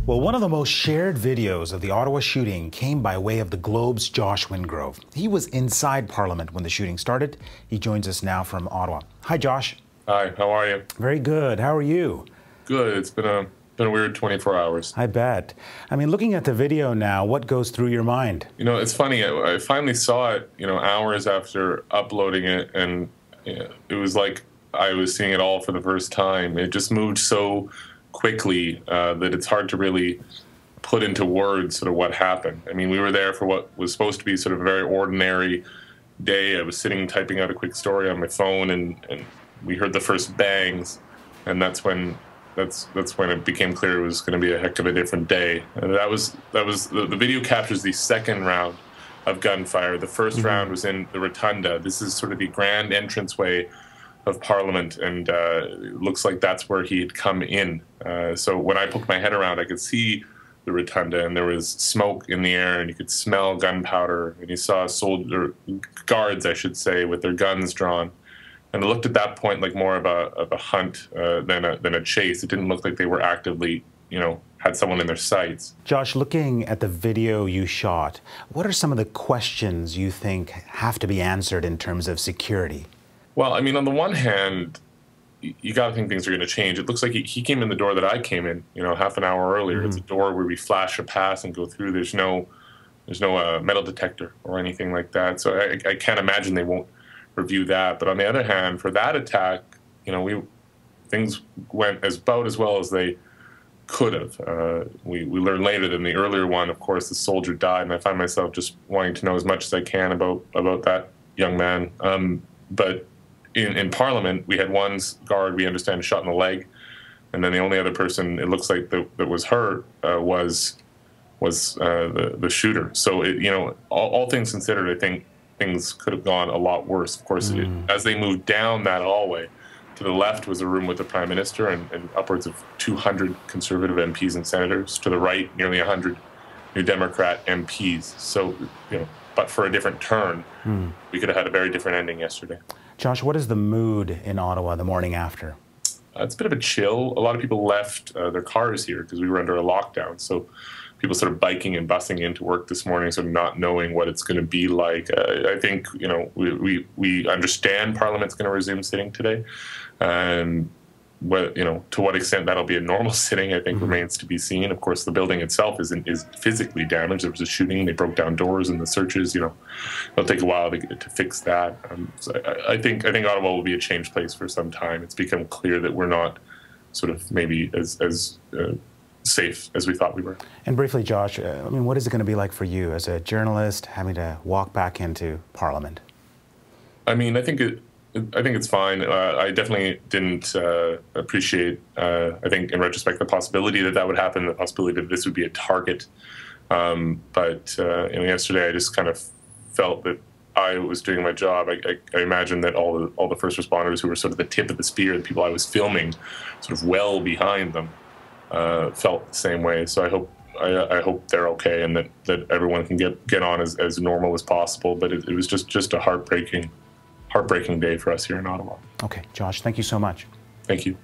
Well, one of the most shared videos of the Ottawa shooting came by way of the Globe's Josh Wingrove. He was inside Parliament when the shooting started. He joins us now from Ottawa. Hi, Josh. Hi, how are you? Very good. How are you? Good. It's been a weird 24 hours. I bet. I mean, looking at the video now, what goes through your mind? You know, it's funny. I finally saw it, hours after uploading it, and it was like I was seeing it all for the first time. It just moved so quickly that it's hard to really put into words sort of what happened. I mean, we were there for what was supposed to be sort of a very ordinary day. I was sitting typing out a quick story on my phone, and we heard the first bangs, and that's when it became clear it was going to be a heck of a different day. And that was the video captures the second round of gunfire. The first round was in the rotunda. This is sort of the grand entranceway of Parliament, and it looks like that's where he had come in. So when I poked my head around, I could see the rotunda, and there was smoke in the air, and you could smell gunpowder, and you saw guards, I should say, with their guns drawn. And it looked at that point like more of a hunt than a chase. It didn't look like they were actively, had someone in their sights. Josh, looking at the video you shot, what are some of the questions you think have to be answered in terms of security? Well, I mean, on the one hand, you got to think things are going to change. It looks like he came in the door that I came in, half an hour earlier. It's a door where we flash a pass and go through. There's no metal detector or anything like that. So I can't imagine they won't review that. But on the other hand, for that attack, things went about as well as they could have. We learned later that in the earlier one, of course, the soldier died, and I find myself just wanting to know as much as I can about that young man. But in Parliament, we had one guard, we understand, shot in the leg, and then the only other person it looks like that was hurt was the shooter. So all things considered, I think things could have gone a lot worse. Of course, as they moved down that hallway, to the left was a room with the Prime Minister and upwards of 200 Conservative MPs and senators. To the right, nearly 100 New Democrat MPs. So, but for a different turn, we could have had a very different ending yesterday. Josh, what is the mood in Ottawa the morning after? It's a bit of a chill. A lot of people left their cars here because we were under a lockdown. So people sort of biking and busing into work this morning, sort of not knowing what it's going to be like. I think, we understand Parliament's going to resume sitting today. And to what extent that'll be a normal sitting, I think remains to be seen. Of course, the building itself is physically damaged. There was a shooting. They broke down doors in the searches. It'll take a while to fix that. So I think Ottawa will be a changed place for some time. It's become clear that we're not sort of maybe as safe as we thought we were. And briefly, Josh, what is it going to be like for you as a journalist having to walk back into Parliament? I mean, I think it's fine. I definitely didn't appreciate, I think in retrospect, the possibility that would happen, the possibility that this would be a target. But yesterday I just kind of felt that I was doing my job. I imagine that all the first responders who were sort of the tip of the spear, the people I was filming sort of well behind them, felt the same way. So I hope they're okay and that everyone can get on as normal as possible. But it was just a heartbreaking day for us here in Ottawa. Okay, Josh, thank you so much. Thank you.